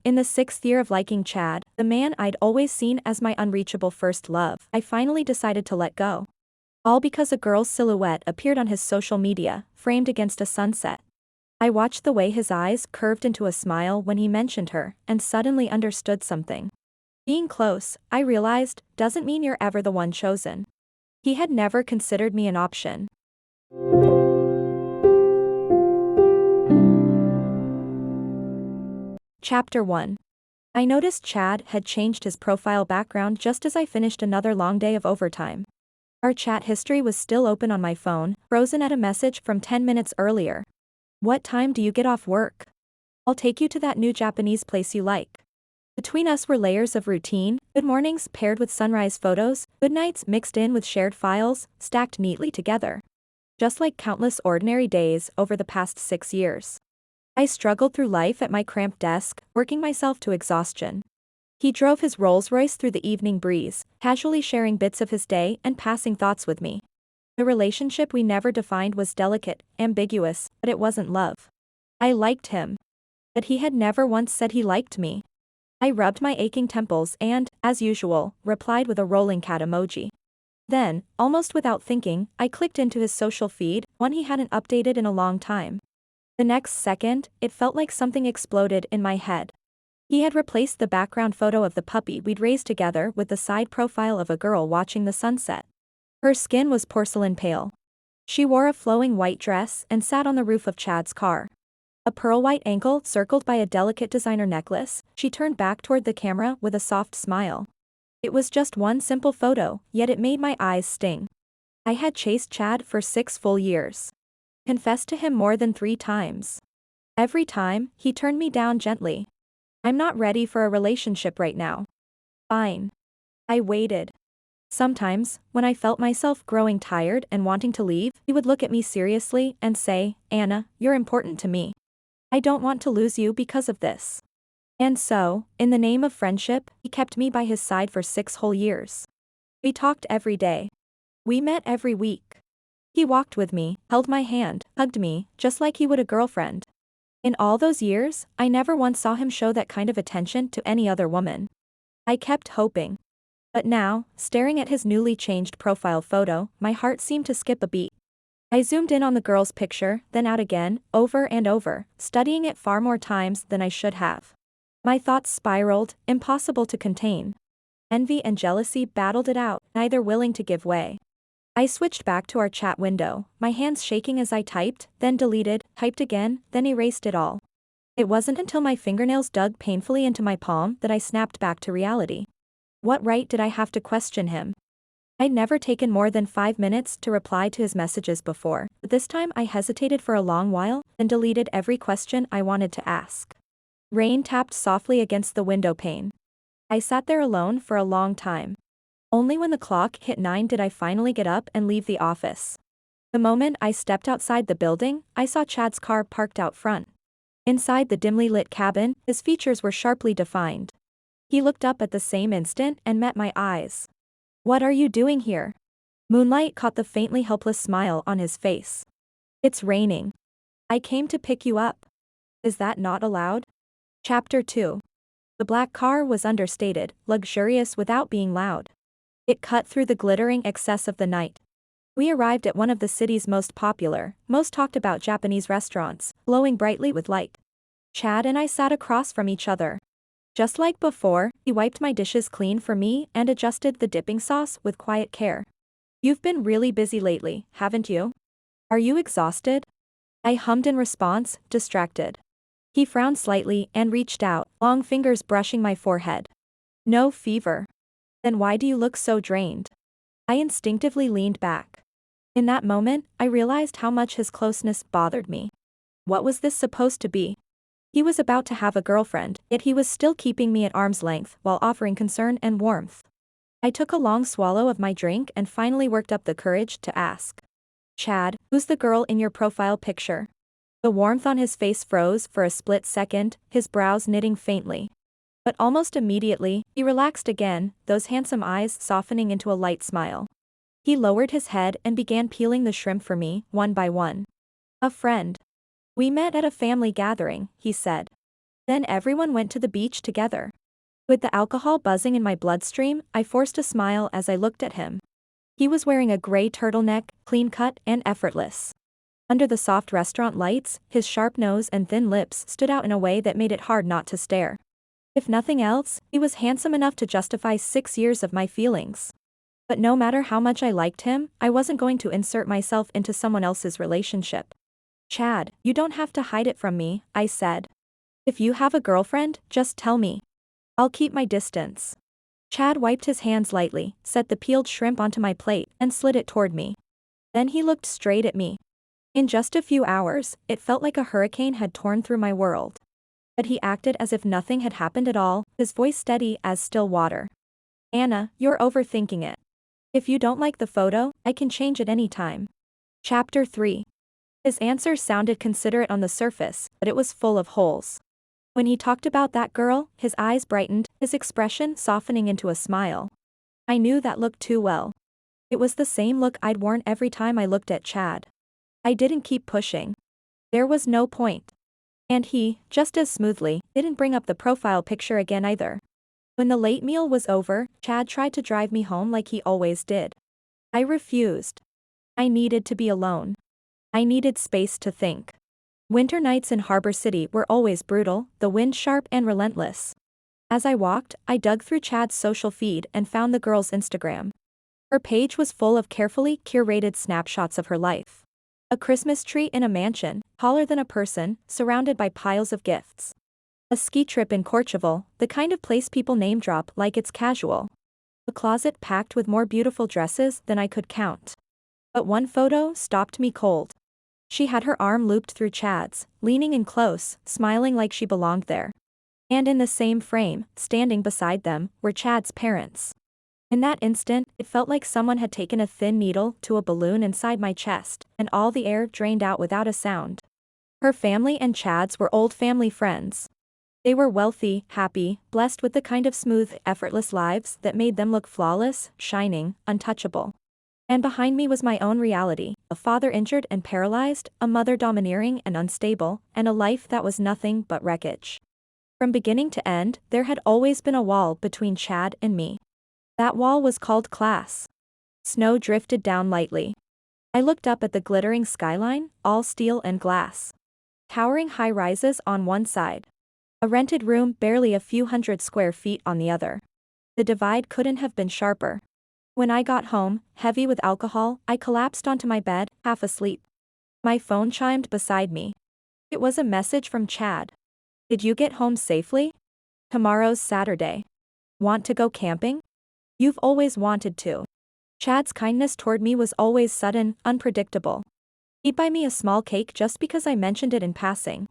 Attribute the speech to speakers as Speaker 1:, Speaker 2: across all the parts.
Speaker 1: in the 6th year of liking Chad, the man I'd always seen as my unreachable first love, I finally decided to let go. All because a girl's silhouette appeared on his social media, framed against a sunset. I watched the way his eyes curved into a smile when he mentioned her, and suddenly understood something. Being close, I realized, doesn't mean you're ever the one chosen. He had never considered me an option. Chapter 1. I noticed Chad had changed his profile background just as I finished another long day of overtime. Our chat history was still open on my phone, frozen at a message from 10 minutes earlier. "What time do you get off work? I'll take you to that new Japanese place you like." Between us were layers of routine, good mornings paired with sunrise photos, good nights mixed in with shared files, stacked neatly together. Just like countless ordinary days over the past 6 years. I struggled through life at my cramped desk, working myself to exhaustion. He drove his Rolls-Royce through the evening breeze, casually sharing bits of his day and passing thoughts with me. The relationship we never defined was delicate, ambiguous, but it wasn't love. I liked him. But he had never once said he liked me. I rubbed my aching temples and, as usual, replied with a rolling cat emoji. Then, almost without thinking, I clicked into his social feed, one he hadn't updated in a long time. The next second, it felt like something exploded in my head. He had replaced the background photo of the puppy we'd raised together with the side profile of a girl watching the sunset. Her skin was porcelain pale. She wore a flowing white dress and sat on the roof of Chad's car. A pearl white ankle circled by a delicate designer necklace, she turned back toward the camera with a soft smile. It was just one simple photo, yet it made my eyes sting. I had chased Chad for 6 full years. Confessed to him more than 3 times. Every time, he turned me down gently. "I'm not ready for a relationship right now." Fine. I waited. Sometimes, when I felt myself growing tired and wanting to leave, he would look at me seriously and say, "Anna, you're important to me. I don't want to lose you because of this." And so, in the name of friendship, he kept me by his side for 6 whole years. We talked every day. We met every week. He walked with me, held my hand, hugged me, just like he would a girlfriend. In all those years, I never once saw him show that kind of attention to any other woman. I kept hoping. But now, staring at his newly changed profile photo, my heart seemed to skip a beat. I zoomed in on the girl's picture, then out again, over and over, studying it far more times than I should have. My thoughts spiraled, impossible to contain. Envy and jealousy battled it out, neither willing to give way. I switched back to our chat window, my hands shaking as I typed, then deleted, typed again, then erased it all. It wasn't until my fingernails dug painfully into my palm that I snapped back to reality. What right did I have to question him? I'd never taken more than 5 minutes to reply to his messages before, but this time I hesitated for a long while, then deleted every question I wanted to ask. Rain tapped softly against the window pane. I sat there alone for a long time. Only when the clock hit 9 did I finally get up and leave the office. The moment I stepped outside the building, I saw Chad's car parked out front. Inside the dimly lit cabin, his features were sharply defined. He looked up at the same instant and met my eyes. "What are you doing here?" Moonlight caught the faintly helpless smile on his face. "It's raining. I came to pick you up." Is that not allowed? Chapter 2. The black car was understated, luxurious without being loud. It cut through the glittering excess of the night. We arrived at one of the city's most popular, most talked about Japanese restaurants, glowing brightly with light. Chad and I sat across from each other. Just like before, he wiped my dishes clean for me and adjusted the dipping sauce with quiet care. "You've been really busy lately, haven't you? Are you exhausted?" I hummed in response, distracted. He frowned slightly and reached out, long fingers brushing my forehead. "No fever." "Then why do you look so drained?" I instinctively leaned back. In that moment, I realized how much his closeness bothered me. What was this supposed to be? He was about to have a girlfriend, yet he was still keeping me at arm's length while offering concern and warmth. I took a long swallow of my drink and finally worked up the courage to ask. "Chad, who's the girl in your profile picture?" The warmth on his face froze for a split second, his brows knitting faintly. But almost immediately, he relaxed again, those handsome eyes softening into a light smile. He lowered his head and began peeling the shrimp for me, one by one. "A friend. We met at a family gathering," he said. Then everyone went to the beach together. With the alcohol buzzing in my bloodstream, I forced a smile as I looked at him. He was wearing a gray turtleneck, clean-cut and effortless. Under the soft restaurant lights, his sharp nose and thin lips stood out in a way that made it hard not to stare. If nothing else, he was handsome enough to justify 6 years of my feelings. But no matter how much I liked him, I wasn't going to insert myself into someone else's relationship. "Chad, you don't have to hide it from me," I said. "If you have a girlfriend, just tell me. I'll keep my distance." Chad wiped his hands lightly, set the peeled shrimp onto my plate, and slid it toward me. Then he looked straight at me. In just a few hours, it felt like a hurricane had torn through my world. But he acted as if nothing had happened at all, his voice steady as still water. "Anna, you're overthinking it. If you don't like the photo, I can change it any time." Chapter 3. His answer sounded considerate on the surface, but it was full of holes. When he talked about that girl, his eyes brightened, his expression softening into a smile. I knew that look too well. It was the same look I'd worn every time I looked at Chad. I didn't keep pushing. There was no point. And he, just as smoothly, didn't bring up the profile picture again either. When the late meal was over, Chad tried to drive me home like he always did. I refused. I needed to be alone. I needed space to think. Winter nights in Harbor City were always brutal, the wind sharp and relentless. As I walked, I dug through Chad's social feed and found the girl's Instagram. Her page was full of carefully curated snapshots of her life. A Christmas tree in a mansion, taller than a person, surrounded by piles of gifts. A ski trip in Courchevel, the kind of place people name drop like it's casual. A closet packed with more beautiful dresses than I could count. But one photo stopped me cold. She had her arm looped through Chad's, leaning in close, smiling like she belonged there. And in the same frame, standing beside them, were Chad's parents. In that instant, it felt like someone had taken a thin needle to a balloon inside my chest, and all the air drained out without a sound. Her family and Chad's were old family friends. They were wealthy, happy, blessed with the kind of smooth, effortless lives that made them look flawless, shining, untouchable. And behind me was my own reality, a father injured and paralyzed, a mother domineering and unstable, and a life that was nothing but wreckage. From beginning to end, there had always been a wall between Chad and me. That wall was called class. Snow drifted down lightly. I looked up at the glittering skyline, all steel and glass. Towering high-rises on one side. A rented room barely a few hundred square feet on the other. The divide couldn't have been sharper. When I got home, heavy with alcohol, I collapsed onto my bed, half asleep. My phone chimed beside me. It was a message from Chad. "Did you get home safely? Tomorrow's Saturday. Want to go camping? You've always wanted to." Chad's kindness toward me was always sudden, unpredictable. He'd buy me a small cake just because I mentioned it in passing.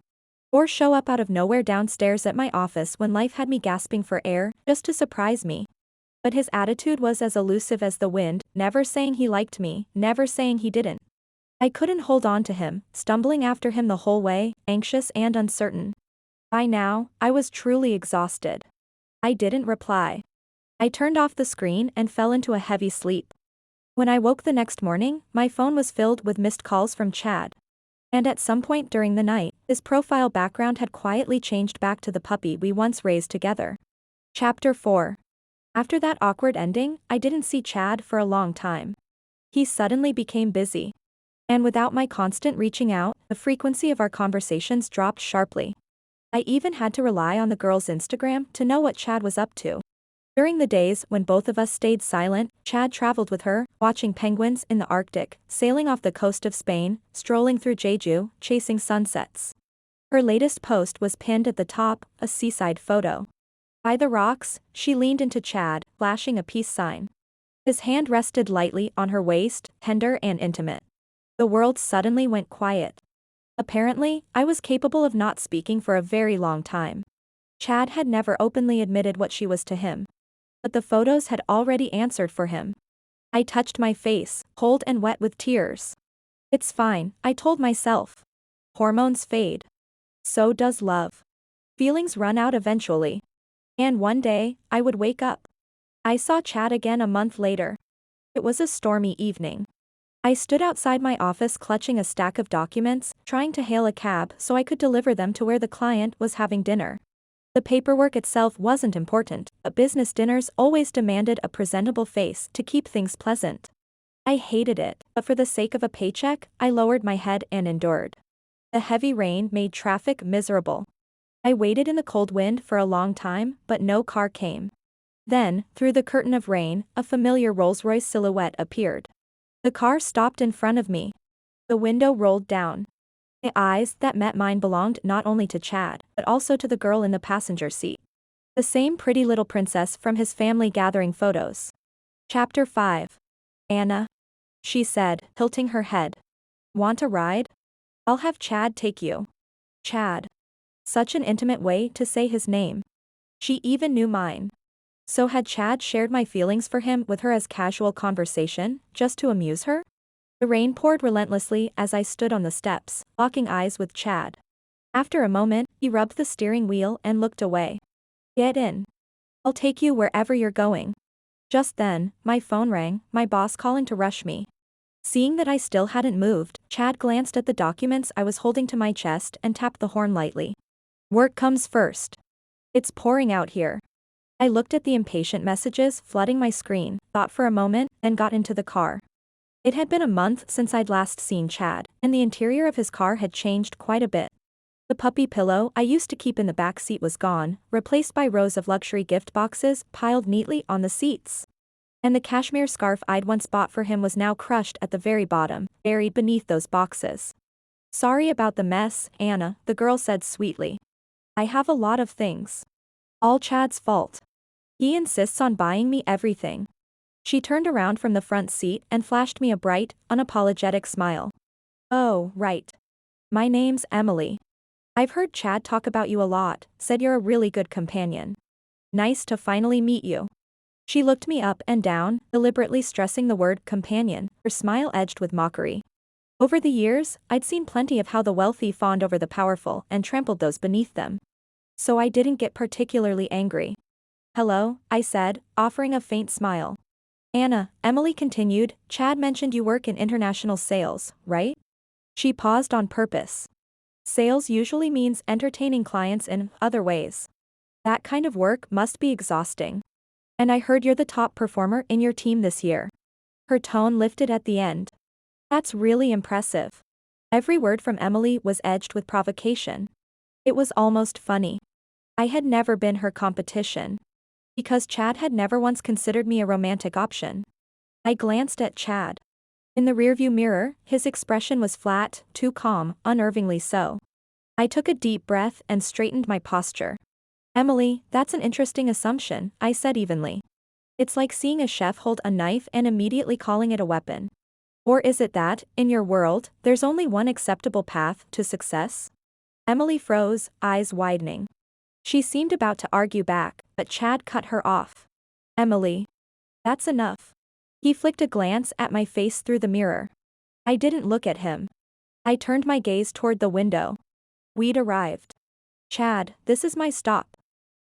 Speaker 1: Or show up out of nowhere downstairs at my office when life had me gasping for air, just to surprise me. But his attitude was as elusive as the wind, never saying he liked me, never saying he didn't. I couldn't hold on to him, stumbling after him the whole way, anxious and uncertain. By now, I was truly exhausted. I didn't reply. I turned off the screen and fell into a heavy sleep. When I woke the next morning, my phone was filled with missed calls from Chad. And at some point during the night, his profile background had quietly changed back to the puppy we once raised together. Chapter 4. After that awkward ending, I didn't see Chad for a long time. He suddenly became busy. And without my constant reaching out, the frequency of our conversations dropped sharply. I even had to rely on the girl's Instagram to know what Chad was up to. During the days when both of us stayed silent, Chad traveled with her, watching penguins in the Arctic, sailing off the coast of Spain, strolling through Jeju, chasing sunsets. Her latest post was pinned at the top, a seaside photo. By the rocks, she leaned into Chad, flashing a peace sign. His hand rested lightly on her waist, tender and intimate. The world suddenly went quiet. Apparently, I was capable of not speaking for a very long time. Chad had never openly admitted what she was to him. But the photos had already answered for him. I touched my face, cold and wet with tears. "It's fine," I told myself. Hormones fade. So does love. Feelings run out eventually. And one day, I would wake up. I saw Chad again a month later. It was a stormy evening. I stood outside my office clutching a stack of documents, trying to hail a cab so I could deliver them to where the client was having dinner. The paperwork itself wasn't important, but business dinners always demanded a presentable face to keep things pleasant. I hated it, but for the sake of a paycheck, I lowered my head and endured. The heavy rain made traffic miserable. I waited in the cold wind for a long time, but no car came. Then, through the curtain of rain, a familiar Rolls-Royce silhouette appeared. The car stopped in front of me. The window rolled down. The eyes that met mine belonged not only to Chad, but also to the girl in the passenger seat. The same pretty little princess from his family gathering photos. Chapter 5. Anna. She said, tilting her head. Want a ride? I'll have Chad take you. Chad. Such an intimate way to say his name. She even knew mine. So had Chad shared my feelings for him with her as casual conversation, just to amuse her? The rain poured relentlessly as I stood on the steps, locking eyes with Chad. After a moment, he rubbed the steering wheel and looked away. Get in. I'll take you wherever you're going. Just then, my phone rang, my boss calling to rush me. Seeing that I still hadn't moved, Chad glanced at the documents I was holding to my chest and tapped the horn lightly. Work comes first. It's pouring out here. I looked at the impatient messages flooding my screen, thought for a moment, and got into the car. It had been a month since I'd last seen Chad, and the interior of his car had changed quite a bit. The puppy pillow I used to keep in the back seat was gone, replaced by rows of luxury gift boxes piled neatly on the seats. And the cashmere scarf I'd once bought for him was now crushed at the very bottom, buried beneath those boxes. Sorry about the mess, Anna, the girl said sweetly. I have a lot of things. All Chad's fault. He insists on buying me everything. She turned around from the front seat and flashed me a bright, unapologetic smile. Oh, right. My name's Emily. I've heard Chad talk about you a lot, said you're a really good companion. Nice to finally meet you. She looked me up and down, deliberately stressing the word companion, her smile edged with mockery. Over the years, I'd seen plenty of how the wealthy fawned over the powerful and trampled those beneath them. So I didn't get particularly angry. Hello, I said, offering a faint smile. Anna, Emily continued, Chad mentioned you work in international sales, right? She paused on purpose. Sales usually means entertaining clients in other ways. That kind of work must be exhausting. And I heard you're the top performer in your team this year. Her tone lifted at the end. That's really impressive. Every word from Emily was edged with provocation. It was almost funny. I had never been her competition. Because Chad had never once considered me a romantic option. I glanced at Chad. In the rearview mirror, his expression was flat, too calm, unnervingly so. I took a deep breath and straightened my posture. Emily, that's an interesting assumption, I said evenly. It's like seeing a chef hold a knife and immediately calling it a weapon. Or is it that, in your world, there's only one acceptable path to success? Emily froze, eyes widening. She seemed about to argue back, but Chad cut her off. Emily. That's enough. He flicked a glance at my face through the mirror. I didn't look at him. I turned my gaze toward the window. We'd arrived. Chad, this is my stop.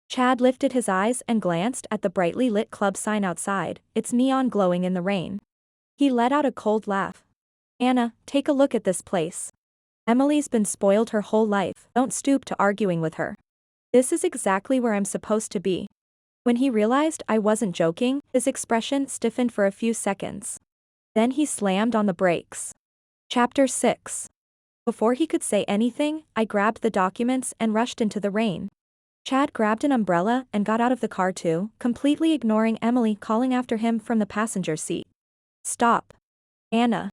Speaker 1: Chad lifted his eyes and glanced at the brightly lit club sign outside, its neon glowing in the rain. He let out a cold laugh. Anna, take a look at this place. Emily's been spoiled her whole life, don't stoop to arguing with her. This is exactly where I'm supposed to be. When he realized I wasn't joking, his expression stiffened for a few seconds. Then he slammed on the brakes. Chapter 6. Before he could say anything, I grabbed the documents and rushed into the rain. Chad grabbed an umbrella and got out of the car too, completely ignoring Emily calling after him from the passenger seat. Stop. Anna.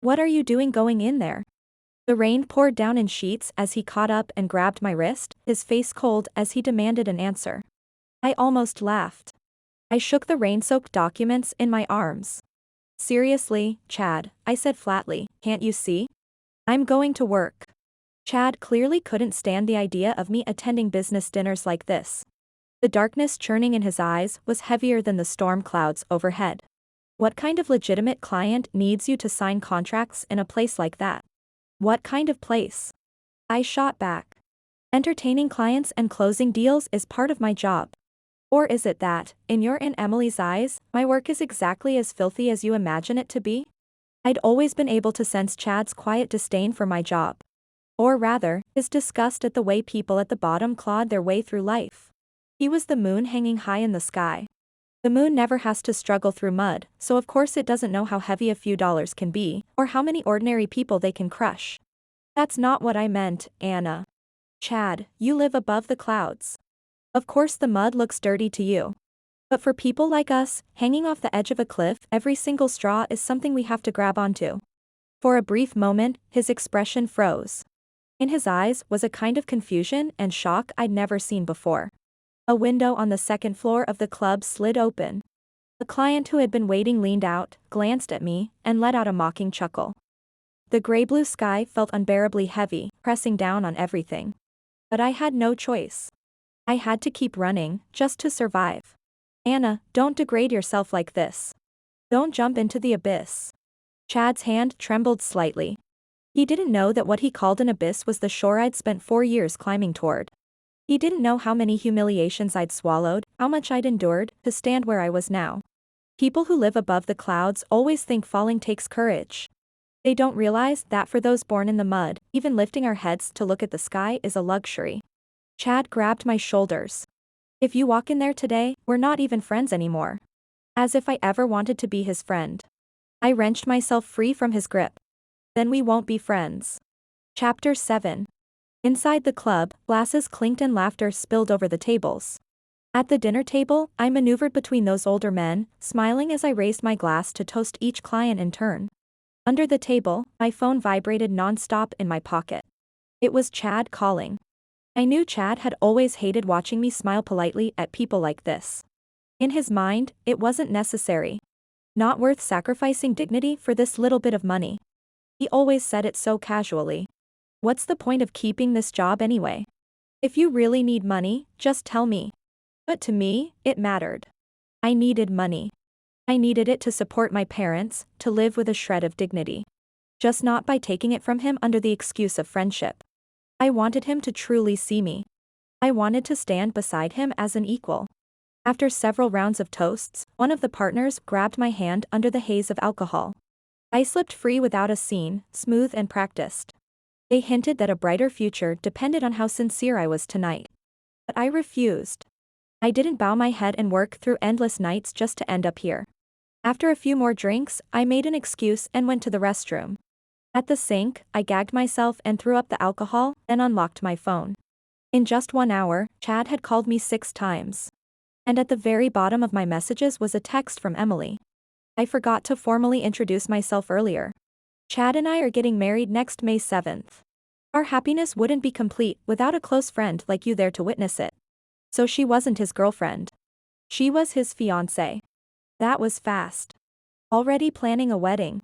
Speaker 1: What are you doing going in there? The rain poured down in sheets as he caught up and grabbed my wrist, his face cold as he demanded an answer. I almost laughed. I shook the rain-soaked documents in my arms. Seriously, Chad, I said flatly, can't you see? I'm going to work. Chad clearly couldn't stand the idea of me attending business dinners like this. The darkness churning in his eyes was heavier than the storm clouds overhead. What kind of legitimate client needs you to sign contracts in a place like that? What kind of place? I shot back. Entertaining clients and closing deals is part of my job. Or is it that, in your and Emily's eyes, my work is exactly as filthy as you imagine it to be? I'd always been able to sense Chad's quiet disdain for my job. Or rather, his disgust at the way people at the bottom clawed their way through life. He was the moon hanging high in the sky. The moon never has to struggle through mud, so of course it doesn't know how heavy a few dollars can be, or how many ordinary people they can crush. That's not what I meant, Anna. Chad, you live above the clouds. Of course the mud looks dirty to you. But for people like us, hanging off the edge of a cliff, every single straw is something we have to grab onto. For a brief moment, his expression froze. In his eyes was a kind of confusion and shock I'd never seen before. A window on the second floor of the club slid open. The client who had been waiting leaned out, glanced at me, and let out a mocking chuckle. The gray-blue sky felt unbearably heavy, pressing down on everything. But I had no choice. I had to keep running, just to survive. Anna, don't degrade yourself like this. Don't jump into the abyss. Chad's hand trembled slightly. He didn't know that what he called an abyss was the shore I'd spent 4 years climbing toward. He didn't know how many humiliations I'd swallowed, how much I'd endured, to stand where I was now. People who live above the clouds always think falling takes courage. They don't realize that for those born in the mud, even lifting our heads to look at the sky is a luxury. Chad grabbed my shoulders. If you walk in there today, we're not even friends anymore. As if I ever wanted to be his friend. I wrenched myself free from his grip. Then we won't be friends. Chapter 7. Inside the club, glasses clinked and laughter spilled over the tables. At the dinner table, I maneuvered between those older men, smiling as I raised my glass to toast each client in turn. Under the table, my phone vibrated non-stop in my pocket. It was Chad calling. I knew Chad had always hated watching me smile politely at people like this. In his mind, it wasn't necessary. Not worth sacrificing dignity for this little bit of money. He always said it so casually. What's the point of keeping this job anyway? If you really need money, just tell me. But to me, it mattered. I needed money. I needed it to support my parents, to live with a shred of dignity. Just not by taking it from him under the excuse of friendship. I wanted him to truly see me. I wanted to stand beside him as an equal. After several rounds of toasts, one of the partners grabbed my hand under the haze of alcohol. I slipped free without a scene, smooth and practiced. They hinted that a brighter future depended on how sincere I was tonight. But I refused. I didn't bow my head and work through endless nights just to end up here. After a few more drinks, I made an excuse and went to the restroom. At the sink, I gagged myself and threw up the alcohol, then unlocked my phone. In just 1 hour, Chad had called me 6 times. And at the very bottom of my messages was a text from Emily. I forgot to formally introduce myself earlier. Chad and I are getting married next May 7th. Our happiness wouldn't be complete without a close friend like you there to witness it. So she wasn't his girlfriend. She was his fiancée. That was fast. Already planning a wedding.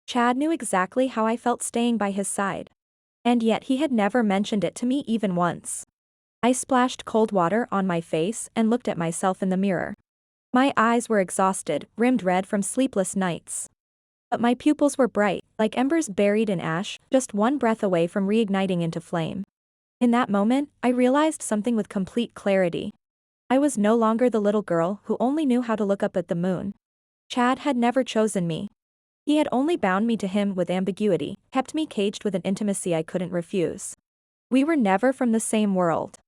Speaker 1: Chad knew exactly how I felt staying by his side. And yet he had never mentioned it to me even once. I splashed cold water on my face and looked at myself in the mirror. My eyes were exhausted, rimmed red from sleepless nights. But my pupils were bright, like embers buried in ash, just one breath away from reigniting into flame. In that moment, I realized something with complete clarity. I was no longer the little girl who only knew how to look up at the moon. Chad had never chosen me. He had only bound me to him with ambiguity, kept me caged with an intimacy I couldn't refuse. We were never from the same world.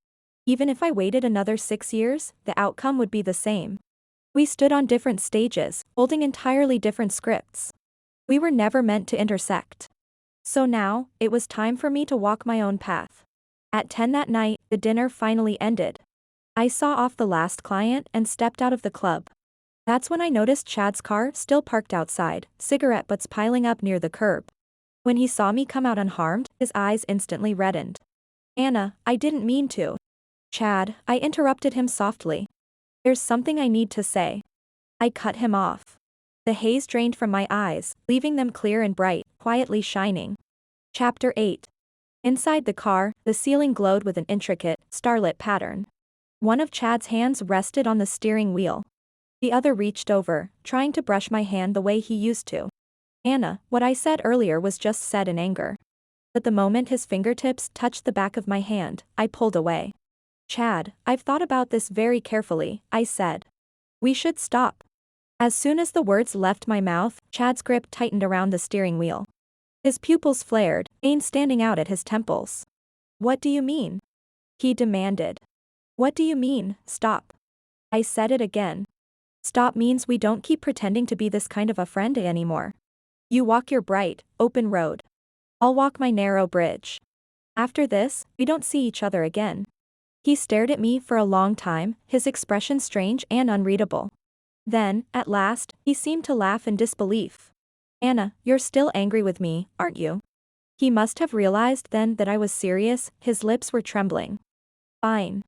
Speaker 1: Even if I waited another 6 years, the outcome would be the same. We stood on different stages, holding entirely different scripts. We were never meant to intersect. So now, it was time for me to walk my own path. At 10 that night, the dinner finally ended. I saw off the last client and stepped out of the club. That's when I noticed Chad's car still parked outside, cigarette butts piling up near the curb. When he saw me come out unharmed, his eyes instantly reddened. Anna, I didn't mean to. Chad, I interrupted him softly. There's something I need to say. I cut him off. The haze drained from my eyes, leaving them clear and bright, quietly shining. Chapter 8. Inside the car, the ceiling glowed with an intricate, starlit pattern. One of Chad's hands rested on the steering wheel. The other reached over, trying to brush my hand the way he used to. Anna, what I said earlier was just said in anger. But the moment his fingertips touched the back of my hand, I pulled away. Chad, I've thought about this very carefully, I said. We should stop. As soon as the words left my mouth, Chad's grip tightened around the steering wheel. His pupils flared, pain standing out at his temples. What do you mean? He demanded. What do you mean, stop? I said it again. Stop means we don't keep pretending to be this kind of a friend anymore. You walk your bright, open road. I'll walk my narrow bridge. After this, we don't see each other again. He stared at me for a long time, his expression strange and unreadable. Then, at last, he seemed to laugh in disbelief. Anna, you're still angry with me, aren't you? He must have realized then that I was serious, his lips were trembling. Fine.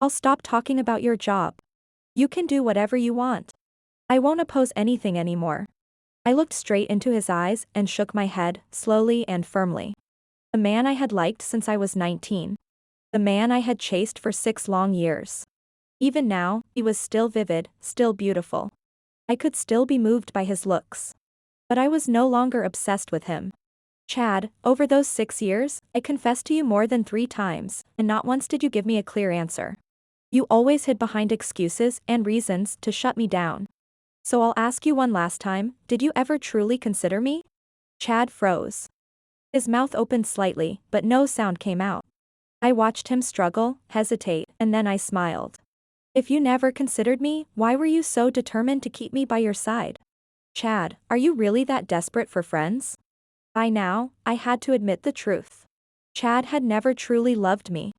Speaker 1: I'll stop talking about your job. You can do whatever you want. I won't oppose anything anymore. I looked straight into his eyes and shook my head, slowly and firmly. The man I had liked since I was 19. The man I had chased for 6 long years. Even now, he was still vivid, still beautiful. I could still be moved by his looks. But I was no longer obsessed with him. Chad, over those 6 years, I confessed to you more than 3 times, and not once did you give me a clear answer. You always hid behind excuses and reasons to shut me down. So I'll ask you one last time, did you ever truly consider me? Chad froze. His mouth opened slightly, but no sound came out. I watched him struggle, hesitate, and then I smiled. If you never considered me, why were you so determined to keep me by your side? Chad, are you really that desperate for friends? By now, I had to admit the truth. Chad had never truly loved me.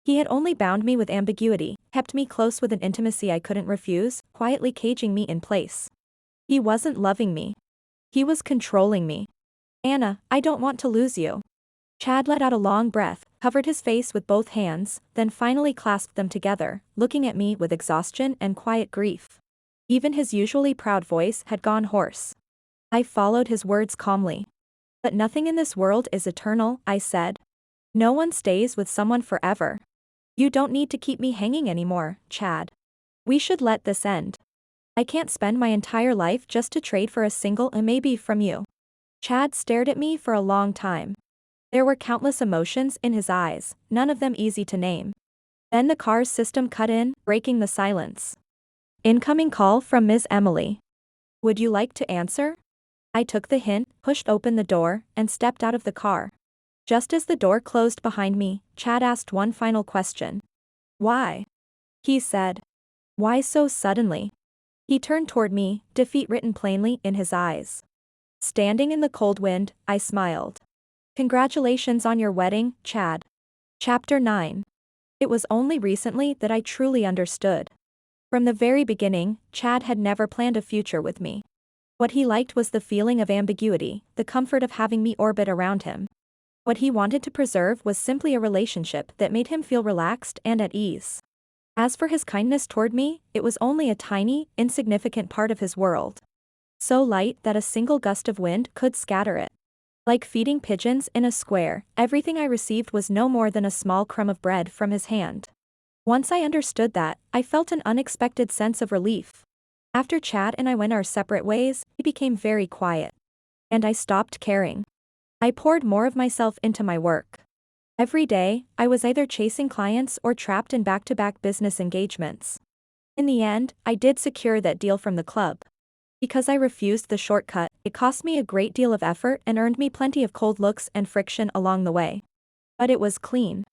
Speaker 1: He had only bound me with ambiguity, kept me close with an intimacy I couldn't refuse, quietly caging me in place. He wasn't loving me. He was controlling me. Anna, I don't want to lose you. Chad let out a long breath, covered his face with both hands, then finally clasped them together, looking at me with exhaustion and quiet grief. Even his usually proud voice had gone hoarse. I followed his words calmly. But nothing in this world is eternal, I said. No one stays with someone forever. You don't need to keep me hanging anymore, Chad. We should let this end. I can't spend my entire life just to trade for a single maybe from you. Chad stared at me for a long time. There were countless emotions in his eyes, none of them easy to name. Then the car's system cut in, breaking the silence. Incoming call from Ms. Emily. Would you like to answer? I took the hint, pushed open the door, and stepped out of the car. Just as the door closed behind me, Chad asked one final question. Why? He said. Why so suddenly? He turned toward me, defeat written plainly in his eyes. Standing in the cold wind, I smiled. Congratulations on your wedding, Chad. Chapter 9. It was only recently that I truly understood. From the very beginning, Chad had never planned a future with me. What he liked was the feeling of ambiguity, the comfort of having me orbit around him. What he wanted to preserve was simply a relationship that made him feel relaxed and at ease. As for his kindness toward me, it was only a tiny, insignificant part of his world. So light that a single gust of wind could scatter it. Like feeding pigeons in a square, everything I received was no more than a small crumb of bread from his hand. Once I understood that, I felt an unexpected sense of relief. After Chad and I went our separate ways, he became very quiet. And I stopped caring. I poured more of myself into my work. Every day, I was either chasing clients or trapped in back-to-back business engagements. In the end, I did secure that deal from the club. Because I refused the shortcut, it cost me a great deal of effort and earned me plenty of cold looks and friction along the way. But it was clean.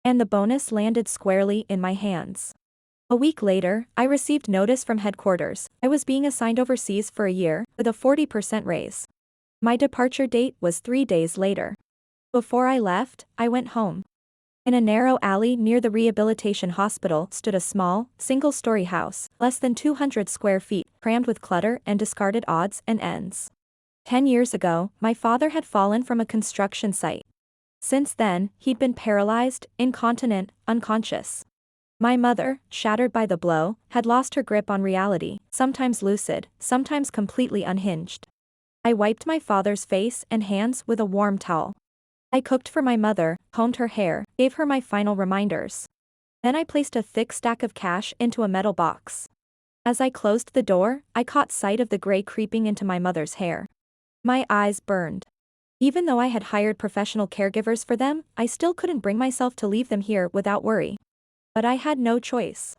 Speaker 1: And the bonus landed squarely in my hands. A week later, I received notice from headquarters. I was being assigned overseas for a year, with a 40% raise. My departure date was 3 days later. Before I left, I went home. In a narrow alley near the rehabilitation hospital stood a small, single-story house, less than 200 square feet, crammed with clutter and discarded odds and ends. 10 years ago, my father had fallen from a construction site. Since then, he'd been paralyzed, incontinent, unconscious. My mother, shattered by the blow, had lost her grip on reality, sometimes lucid, sometimes completely unhinged. I wiped my father's face and hands with a warm towel. I cooked for my mother, combed her hair, gave her my final reminders. Then I placed a thick stack of cash into a metal box. As I closed the door, I caught sight of the gray creeping into my mother's hair. My eyes burned. Even though I had hired professional caregivers for them, I still couldn't bring myself to leave them here without worry. But I had no choice.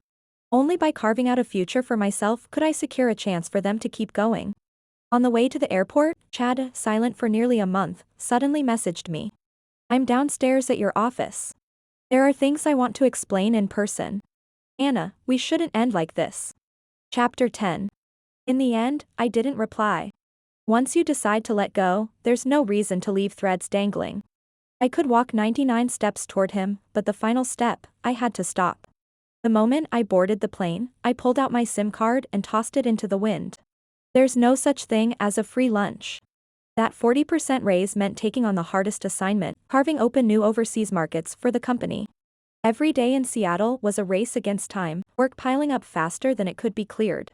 Speaker 1: Only by carving out a future for myself could I secure a chance for them to keep going. On the way to the airport, Chad, silent for nearly a month, suddenly messaged me. I'm downstairs at your office. There are things I want to explain in person. Anna, we shouldn't end like this. Chapter 10. In the end, I didn't reply. Once you decide to let go, there's no reason to leave threads dangling. I could walk 99 steps toward him, but the final step, I had to stop. The moment I boarded the plane, I pulled out my SIM card and tossed it into the wind. There's no such thing as a free lunch. That 40% raise meant taking on the hardest assignment, carving open new overseas markets for the company. Every day in Seattle was a race against time, work piling up faster than it could be cleared.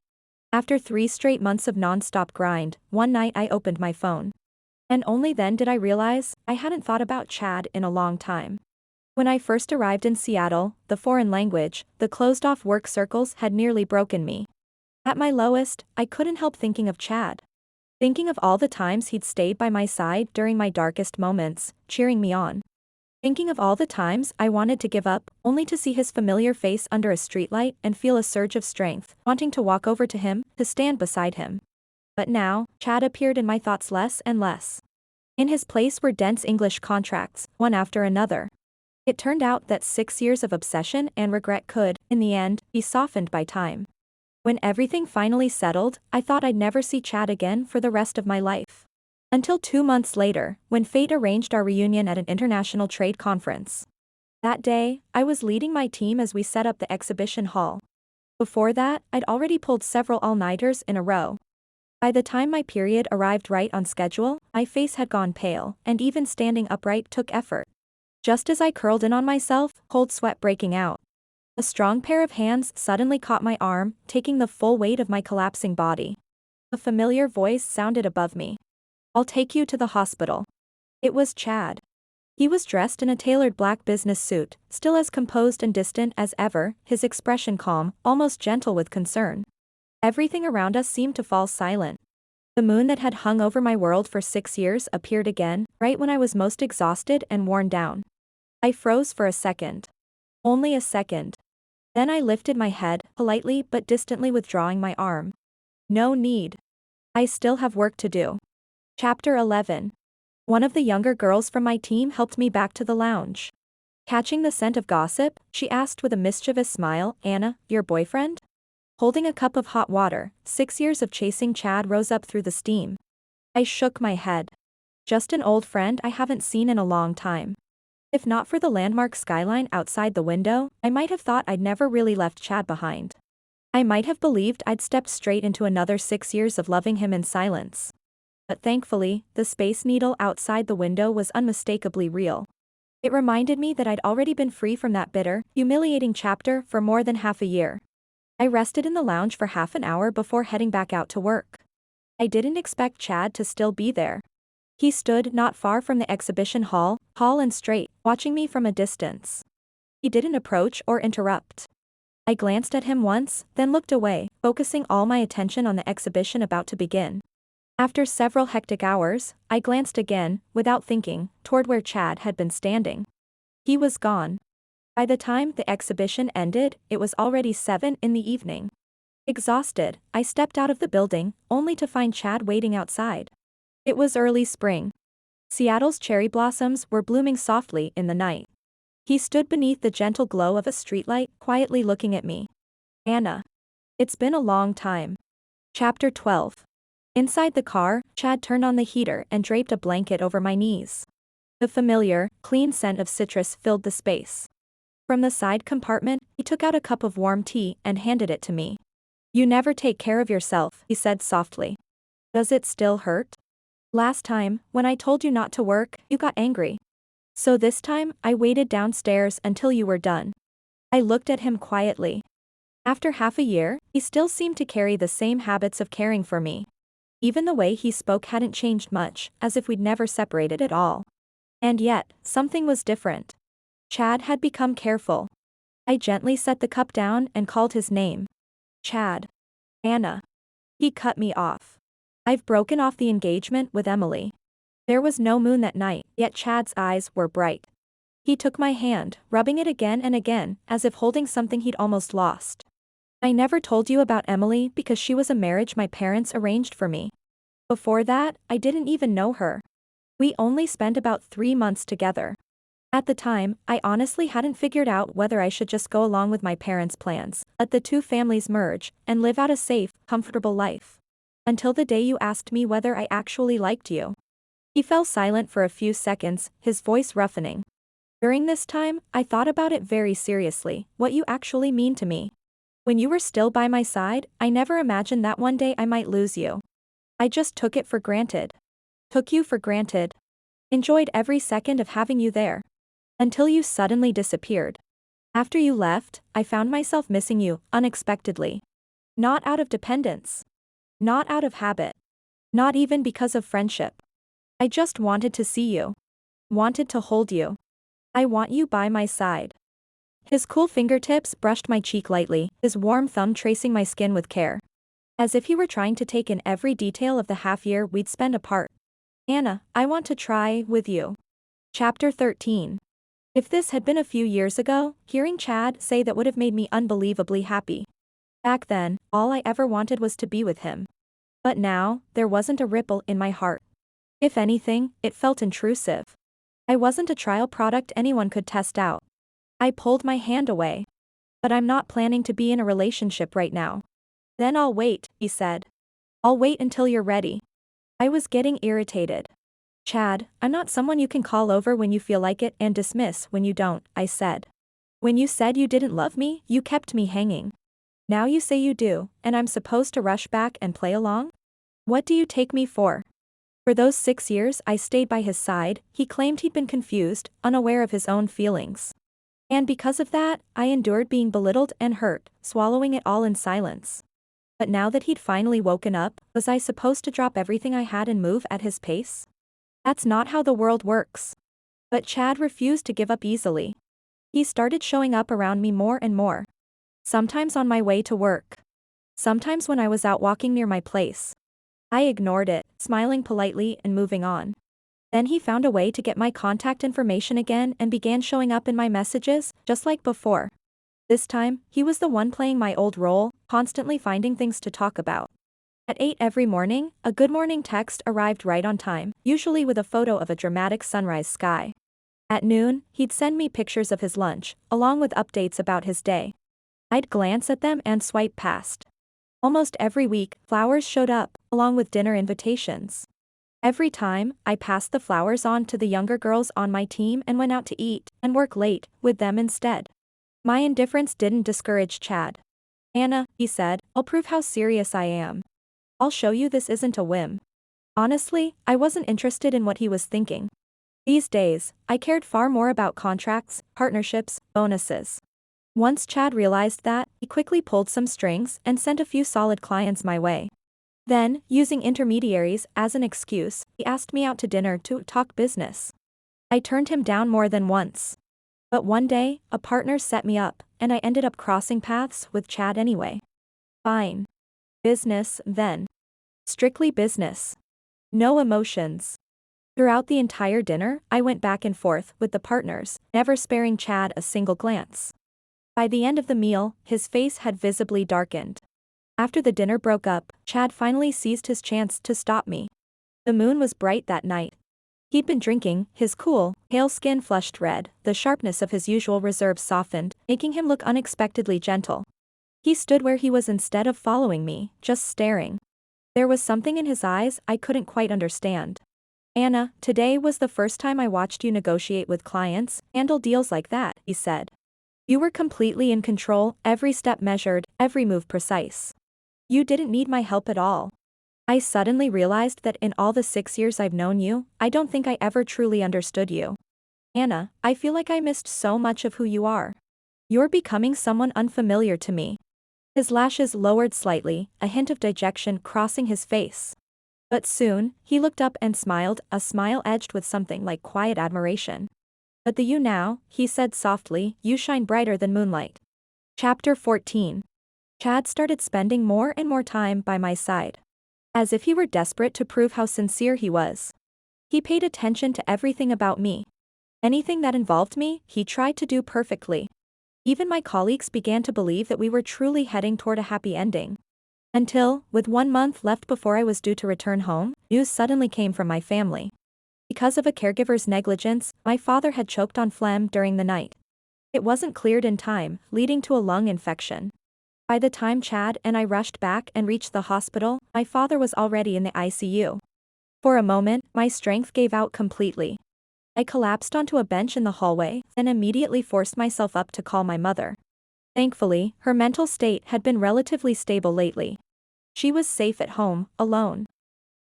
Speaker 1: After 3 straight months of non-stop grind, one night I opened my phone. And only then did I realize I hadn't thought about Chad in a long time. When I first arrived in Seattle, the foreign language, the closed-off work circles had nearly broken me. At my lowest, I couldn't help thinking of Chad. Thinking of all the times he'd stayed by my side during my darkest moments, cheering me on. Thinking of all the times I wanted to give up, only to see his familiar face under a streetlight and feel a surge of strength, wanting to walk over to him, to stand beside him. But now, Chad appeared in my thoughts less and less. In his place were dense English contracts, one after another. It turned out that 6 years of obsession and regret could, in the end, be softened by time. When everything finally settled, I thought I'd never see Chad again for the rest of my life. Until 2 months later, when fate arranged our reunion at an international trade conference. That day, I was leading my team as we set up the exhibition hall. Before that, I'd already pulled several all-nighters in a row. By the time my period arrived right on schedule, my face had gone pale, and even standing upright took effort. Just as I curled in on myself, cold sweat breaking out. A strong pair of hands suddenly caught my arm, taking the full weight of my collapsing body. A familiar voice sounded above me. I'll take you to the hospital. It was Chad. He was dressed in a tailored black business suit, still as composed and distant as ever, his expression calm, almost gentle with concern. Everything around us seemed to fall silent. The moon that had hung over my world for 6 years appeared again, right when I was most exhausted and worn down. I froze for a second. Only a second. Then I lifted my head, politely but distantly withdrawing my arm. No need. I still have work to do. Chapter 11. One of the younger girls from my team helped me back to the lounge. Catching the scent of gossip, she asked with a mischievous smile, Anna, your boyfriend? Holding a cup of hot water, 6 years of chasing Chad rose up through the steam. I shook my head. Just an old friend I haven't seen in a long time. If not for the landmark skyline outside the window, I might have thought I'd never really left Chad behind. I might have believed I'd stepped straight into another 6 years of loving him in silence. But thankfully, the space needle outside the window was unmistakably real. It reminded me that I'd already been free from that bitter, humiliating chapter for more than half a year. I rested in the lounge for half an hour before heading back out to work. I didn't expect Chad to still be there. He stood not far from the exhibition hall, tall and straight, watching me from a distance. He didn't approach or interrupt. I glanced at him once, then looked away, focusing all my attention on the exhibition about to begin. After several hectic hours, I glanced again, without thinking, toward where Chad had been standing. He was gone. By the time the exhibition ended, it was already 7 in the evening. Exhausted, I stepped out of the building, only to find Chad waiting outside. It was early spring. Seattle's cherry blossoms were blooming softly in the night. He stood beneath the gentle glow of a streetlight, quietly looking at me. Anna. It's been a long time. Chapter 12. Inside the car, Chad turned on the heater and draped a blanket over my knees. The familiar, clean scent of citrus filled the space. From the side compartment, he took out a cup of warm tea and handed it to me. You never take care of yourself, he said softly. Does it still hurt? Last time, when I told you not to work, you got angry. So this time, I waited downstairs until you were done. I looked at him quietly. After half a year, he still seemed to carry the same habits of caring for me. Even the way he spoke hadn't changed much, as if we'd never separated at all. And yet, something was different. Chad had become careful. I gently set the cup down and called his name. Chad. Anna. He cut me off. I've broken off the engagement with Emily. There was no moon that night, yet Chad's eyes were bright. He took my hand, rubbing it again and again, as if holding something he'd almost lost. I never told you about Emily because she was a marriage my parents arranged for me. Before that, I didn't even know her. We only spent about 3 months together. At the time, I honestly hadn't figured out whether I should just go along with my parents' plans, let the two families merge, and live out a safe, comfortable life. Until the day you asked me whether I actually liked you. He fell silent for a few seconds, his voice roughening. During this time, I thought about it very seriously, what you actually mean to me. When you were still by my side, I never imagined that one day I might lose you. I just took it for granted. Took you for granted. Enjoyed every second of having you there. Until you suddenly disappeared. After you left, I found myself missing you, unexpectedly. Not out of dependence. Not out of habit. Not even because of friendship. I just wanted to see you. Wanted to hold you. I want you by my side. His cool fingertips brushed my cheek lightly, his warm thumb tracing my skin with care. As if he were trying to take in every detail of the half year we'd spent apart. Anna, I want to try with you. Chapter 13. If this had been a few years ago, hearing Chad say that would have made me unbelievably happy. Back then, all I ever wanted was to be with him. But now, there wasn't a ripple in my heart. If anything, it felt intrusive. I wasn't a trial product anyone could test out. I pulled my hand away. But I'm not planning to be in a relationship right now. Then I'll wait, he said. I'll wait until you're ready. I was getting irritated. Chad, I'm not someone you can call over when you feel like it and dismiss when you don't, I said. When you said you didn't love me, you kept me hanging. Now you say you do, and I'm supposed to rush back and play along? What do you take me for? For those 6 years I stayed by his side, he claimed he'd been confused, unaware of his own feelings. And because of that, I endured being belittled and hurt, swallowing it all in silence. But now that he'd finally woken up, was I supposed to drop everything I had and move at his pace? That's not how the world works. But Chad refused to give up easily. He started showing up around me more and more. Sometimes on my way to work. Sometimes when I was out walking near my place. I ignored it, smiling politely and moving on. Then he found a way to get my contact information again and began showing up in my messages, just like before. This time, he was the one playing my old role, constantly finding things to talk about. At 8 every morning, a good morning text arrived right on time, usually with a photo of a dramatic sunrise sky. At noon, he'd send me pictures of his lunch, along with updates about his day. I'd glance at them and swipe past. Almost every week, flowers showed up, along with dinner invitations. Every time, I passed the flowers on to the younger girls on my team and went out to eat, and work late, with them instead. My indifference didn't discourage Chad. Anna, he said, I'll prove how serious I am. I'll show you this isn't a whim. Honestly, I wasn't interested in what he was thinking. These days, I cared far more about contracts, partnerships, bonuses. Once Chad realized that, he quickly pulled some strings and sent a few solid clients my way. Then, using intermediaries as an excuse, he asked me out to dinner to talk business. I turned him down more than once. But one day, a partner set me up, and I ended up crossing paths with Chad anyway. Fine. Business, then. Strictly business. No emotions. Throughout the entire dinner, I went back and forth with the partners, never sparing Chad a single glance. By the end of the meal, his face had visibly darkened. After the dinner broke up, Chad finally seized his chance to stop me. The moon was bright that night. He'd been drinking, his cool, pale skin flushed red, the sharpness of his usual reserve softened, making him look unexpectedly gentle. He stood where he was instead of following me, just staring. There was something in his eyes I couldn't quite understand. Anna, today was the first time I watched you negotiate with clients, handle deals like that, he said. You were completely in control, every step measured, every move precise. You didn't need my help at all. I suddenly realized that in all the 6 years I've known you, I don't think I ever truly understood you. Anna, I feel like I missed so much of who you are. You're becoming someone unfamiliar to me. His lashes lowered slightly, a hint of dejection crossing his face. But soon, he looked up and smiled, a smile edged with something like quiet admiration. But the you now, he said softly, you shine brighter than moonlight. Chapter 14. Chad started spending more and more time by my side. As if he were desperate to prove how sincere he was. He paid attention to everything about me. Anything that involved me, he tried to do perfectly. Even my colleagues began to believe that we were truly heading toward a happy ending. Until, with 1 month left before I was due to return home, news suddenly came from my family. Because of a caregiver's negligence, my father had choked on phlegm during the night. It wasn't cleared in time, leading to a lung infection. By the time Chad and I rushed back and reached the hospital, my father was already in the ICU. For a moment, my strength gave out completely. I collapsed onto a bench in the hallway, then immediately forced myself up to call my mother. Thankfully, her mental state had been relatively stable lately. She was safe at home, alone.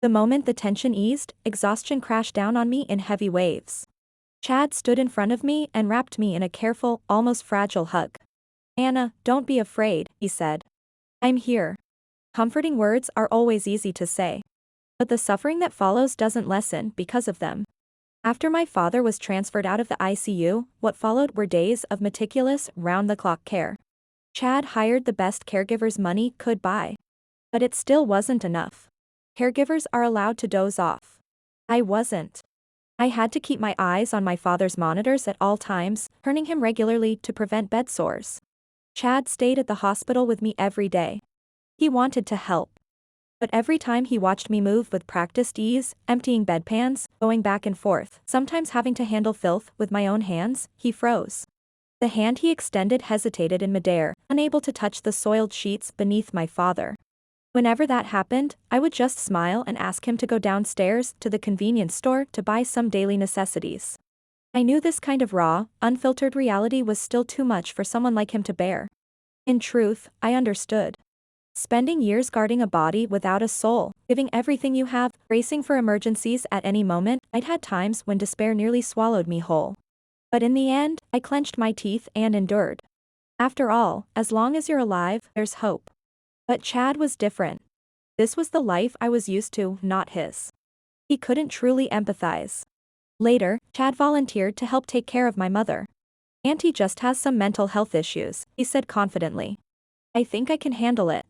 Speaker 1: The moment the tension eased, exhaustion crashed down on me in heavy waves. Chad stood in front of me and wrapped me in a careful, almost fragile hug. "Anna, don't be afraid," he said. "I'm here." Comforting words are always easy to say. But the suffering that follows doesn't lessen because of them. After my father was transferred out of the ICU, what followed were days of meticulous, round-the-clock care. Chad hired the best caregivers money could buy. But it still wasn't enough. Caregivers are allowed to doze off. I wasn't. I had to keep my eyes on my father's monitors at all times, turning him regularly to prevent bed sores. Chad stayed at the hospital with me every day. He wanted to help. But every time he watched me move with practiced ease, emptying bedpans, going back and forth, sometimes having to handle filth with my own hands, he froze. The hand he extended hesitated in midair, unable to touch the soiled sheets beneath my father. Whenever that happened, I would just smile and ask him to go downstairs to the convenience store to buy some daily necessities. I knew this kind of raw, unfiltered reality was still too much for someone like him to bear. In truth, I understood. Spending years guarding a body without a soul, giving everything you have, bracing for emergencies at any moment, I'd had times when despair nearly swallowed me whole. But in the end, I clenched my teeth and endured. After all, as long as you're alive, there's hope. But Chad was different. This was the life I was used to, not his. He couldn't truly empathize. Later, Chad volunteered to help take care of my mother. "Auntie just has some mental health issues," he said confidently. "I think I can handle it."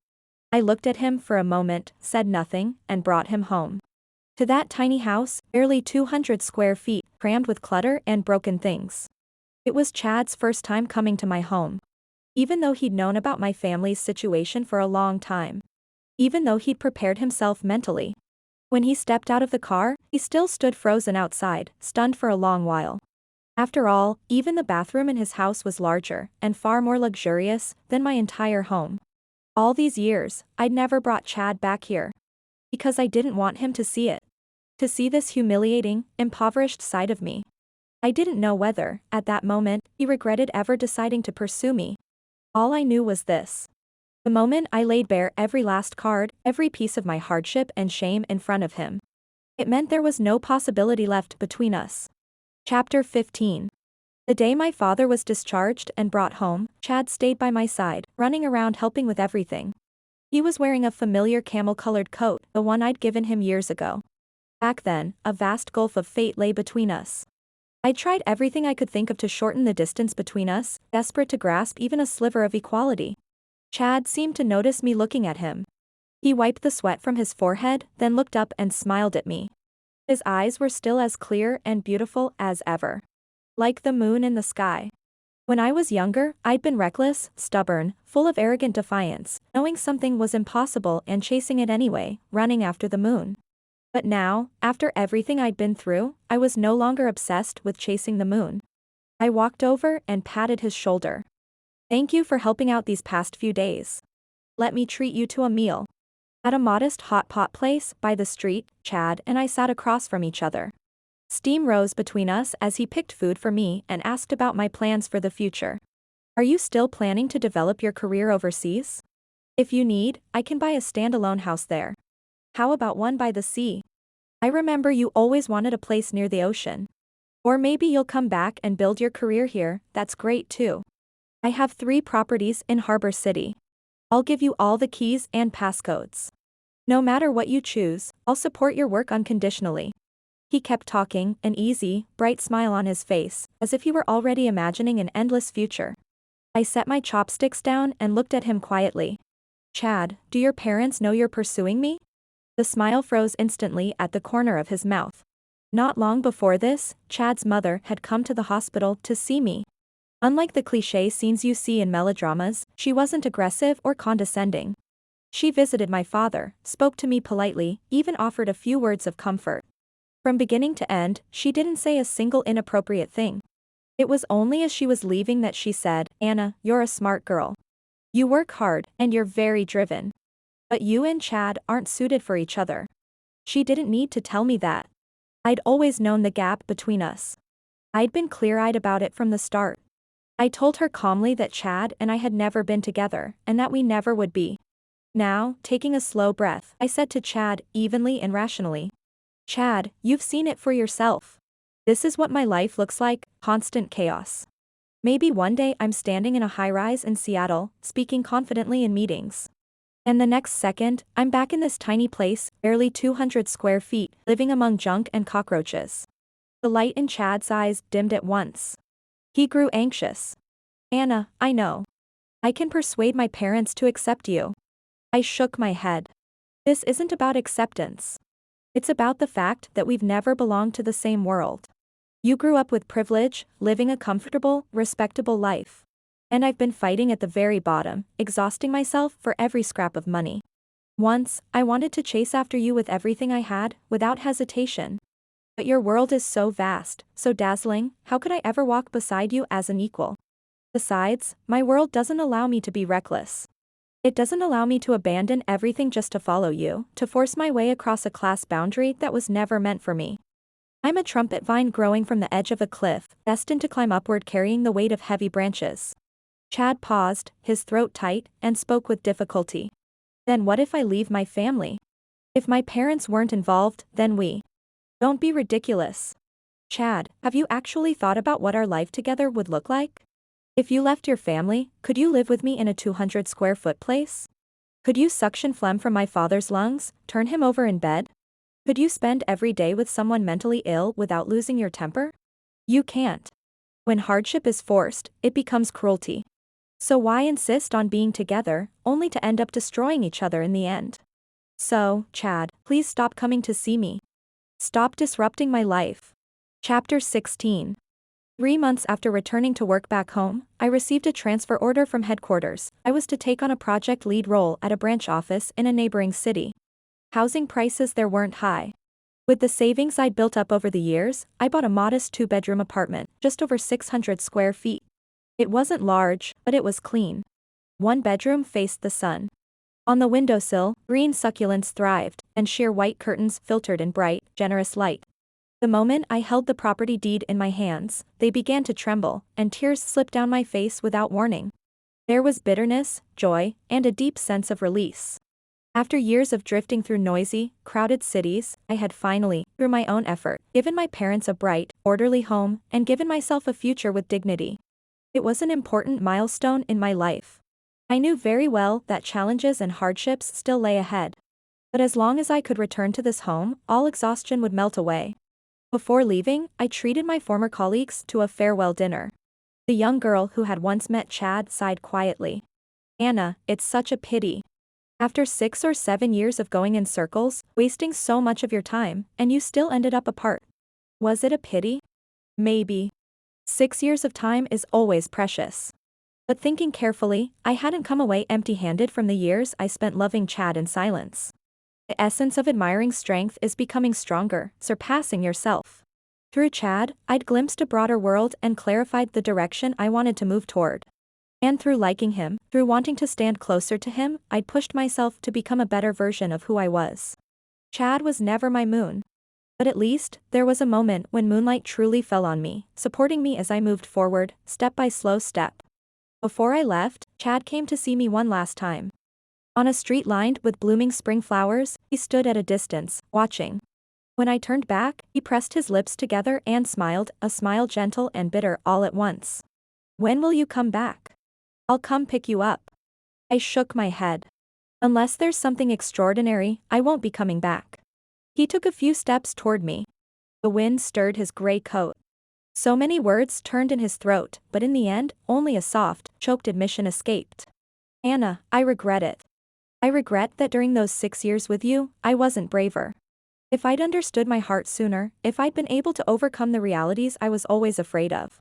Speaker 1: I looked at him for a moment, said nothing, and brought him home. To that tiny house, barely 200 square feet, crammed with clutter and broken things. It was Chad's first time coming to my home. Even though he'd known about my family's situation for a long time. Even though he'd prepared himself mentally. When he stepped out of the car, he still stood frozen outside, stunned for a long while. After all, even the bathroom in his house was larger, and far more luxurious, than my entire home. All these years, I'd never brought Chad back here. Because I didn't want him to see it. To see this humiliating, impoverished side of me. I didn't know whether, at that moment, he regretted ever deciding to pursue me. All I knew was this. The moment I laid bare every last card, every piece of my hardship and shame in front of him. It meant there was no possibility left between us. Chapter 15. The day my father was discharged and brought home, Chad stayed by my side, running around helping with everything. He was wearing a familiar camel-colored coat, the one I'd given him years ago. Back then, a vast gulf of fate lay between us. I tried everything I could think of to shorten the distance between us, desperate to grasp even a sliver of equality. Chad seemed to notice me looking at him. He wiped the sweat from his forehead, then looked up and smiled at me. His eyes were still as clear and beautiful as ever. Like the moon in the sky. When I was younger, I'd been reckless, stubborn, full of arrogant defiance, knowing something was impossible and chasing it anyway, running after the moon. But now, after everything I'd been through, I was no longer obsessed with chasing the moon. I walked over and patted his shoulder. "Thank you for helping out these past few days. Let me treat you to a meal." At a modest hot pot place by the street, Chad and I sat across from each other. Steam rose between us as he picked food for me and asked about my plans for the future. "Are you still planning to develop your career overseas? If you need, I can buy a standalone house there. How about one by the sea? I remember you always wanted a place near the ocean. Or maybe you'll come back and build your career here, that's great too. I have 3 properties in Harbor City. I'll give you all the keys and passcodes. No matter what you choose, I'll support your work unconditionally." He kept talking, an easy, bright smile on his face, as if he were already imagining an endless future. I set my chopsticks down and looked at him quietly. "Chad, do your parents know you're pursuing me?" The smile froze instantly at the corner of his mouth. Not long before this, Chad's mother had come to the hospital to see me. Unlike the cliché scenes you see in melodramas, she wasn't aggressive or condescending. She visited my father, spoke to me politely, even offered a few words of comfort. From beginning to end, she didn't say a single inappropriate thing. It was only as she was leaving that she said, "Anna, you're a smart girl. You work hard, and you're very driven. But you and Chad aren't suited for each other." She didn't need to tell me that. I'd always known the gap between us. I'd been clear-eyed about it from the start. I told her calmly that Chad and I had never been together, and that we never would be. Now, taking a slow breath, I said to Chad, evenly and rationally, "Chad, you've seen it for yourself. This is what my life looks like, constant chaos. Maybe one day I'm standing in a high-rise in Seattle, speaking confidently in meetings. And the next second, I'm back in this tiny place, barely 200 square feet, living among junk and cockroaches." The light in Chad's eyes dimmed at once. He grew anxious. "Anna, I know. I can persuade my parents to accept you." I shook my head. "This isn't about acceptance. It's about the fact that we've never belonged to the same world. You grew up with privilege, living a comfortable, respectable life. And I've been fighting at the very bottom, exhausting myself for every scrap of money. Once, I wanted to chase after you with everything I had, without hesitation. But your world is so vast, so dazzling, how could I ever walk beside you as an equal? Besides, my world doesn't allow me to be reckless. It doesn't allow me to abandon everything just to follow you, to force my way across a class boundary that was never meant for me. I'm a trumpet vine growing from the edge of a cliff, destined to climb upward carrying the weight of heavy branches." Chad paused, his throat tight, and spoke with difficulty. "Then what if I leave my family? If my parents weren't involved, then we..." "Don't be ridiculous. Chad, have you actually thought about what our life together would look like? If you left your family, could you live with me in a 200 square foot place? Could you suction phlegm from my father's lungs, turn him over in bed? Could you spend every day with someone mentally ill without losing your temper? You can't. When hardship is forced, it becomes cruelty. So why insist on being together, only to end up destroying each other in the end? So, Chad, please stop coming to see me. Stop disrupting my life." Chapter 16. 3 months after returning to work back home, I received a transfer order from headquarters. I was to take on a project lead role at a branch office in a neighboring city. Housing prices there weren't high. With the savings I'd built up over the years, I bought a modest 2-bedroom apartment, just over 600 square feet. It wasn't large, but it was clean. One bedroom faced the sun. On the windowsill, green succulents thrived, and sheer white curtains filtered in bright, generous light. The moment I held the property deed in my hands, they began to tremble, and tears slipped down my face without warning. There was bitterness, joy, and a deep sense of release. After years of drifting through noisy, crowded cities, I had finally, through my own effort, given my parents a bright, orderly home, and given myself a future with dignity. It was an important milestone in my life. I knew very well that challenges and hardships still lay ahead. But as long as I could return to this home, all exhaustion would melt away. Before leaving, I treated my former colleagues to a farewell dinner. The young girl who had once met Chad sighed quietly. "Anna, it's such a pity. After 6 or 7 years of going in circles, wasting so much of your time, and you still ended up apart. Was it a pity? Maybe. 6 years of time is always precious." But thinking carefully, I hadn't come away empty-handed from the years I spent loving Chad in silence. The essence of admiring strength is becoming stronger, surpassing yourself. Through Chad, I'd glimpsed a broader world and clarified the direction I wanted to move toward. And through liking him, through wanting to stand closer to him, I'd pushed myself to become a better version of who I was. Chad was never my moon. But at least, there was a moment when moonlight truly fell on me, supporting me as I moved forward, step by slow step. Before I left, Chad came to see me one last time. On a street lined with blooming spring flowers, he stood at a distance, watching. When I turned back, he pressed his lips together and smiled, a smile gentle and bitter all at once. "When will you come back? I'll come pick you up." I shook my head. "Unless there's something extraordinary, I won't be coming back." He took a few steps toward me. The wind stirred his gray coat. So many words turned in his throat, but in the end, only a soft, choked admission escaped. "Anna, I regret it. I regret that during those 6 years with you, I wasn't braver. If I'd understood my heart sooner, if I'd been able to overcome the realities I was always afraid of."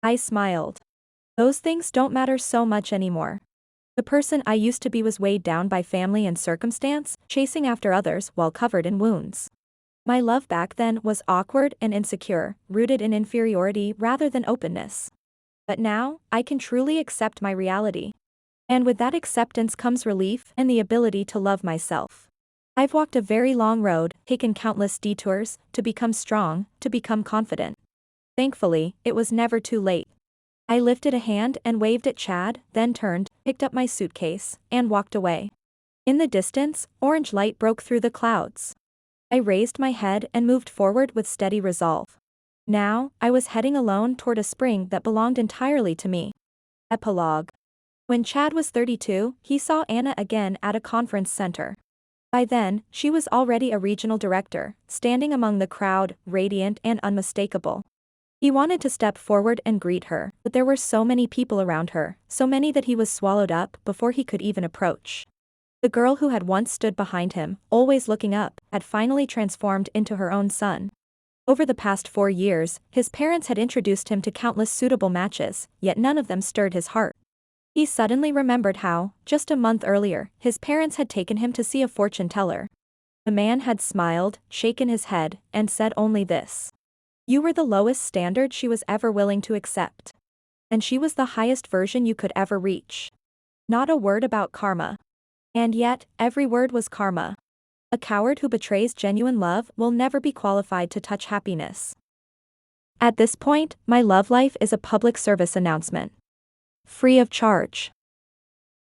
Speaker 1: I smiled. "Those things don't matter so much anymore. The person I used to be was weighed down by family and circumstance, chasing after others while covered in wounds. My love back then was awkward and insecure, rooted in inferiority rather than openness. But now, I can truly accept my reality. And with that acceptance comes relief and the ability to love myself. I've walked a very long road, taken countless detours, to become strong, to become confident. Thankfully, it was never too late. I lifted a hand and waved at Chad, then turned, picked up my suitcase, and walked away. In the distance, orange light broke through the clouds. I raised my head and moved forward with steady resolve. Now, I was heading alone toward a spring that belonged entirely to me. Epilogue. When Chad was 32, he saw Anna again at a conference center. By then, she was already a regional director, standing among the crowd, radiant and unmistakable. He wanted to step forward and greet her, but there were so many people around her, so many that he was swallowed up before he could even approach. The girl who had once stood behind him, always looking up, had finally transformed into her own son. Over the past 4 years, his parents had introduced him to countless suitable matches, yet none of them stirred his heart. He suddenly remembered how, just a month earlier, his parents had taken him to see a fortune teller. The man had smiled, shaken his head, and said only this. You were the lowest standard she was ever willing to accept. And she was the highest version you could ever reach. Not a word about karma. And yet, every word was karma. A coward who betrays genuine love will never be qualified to touch happiness. At this point, my love life is a public service announcement. Free of charge.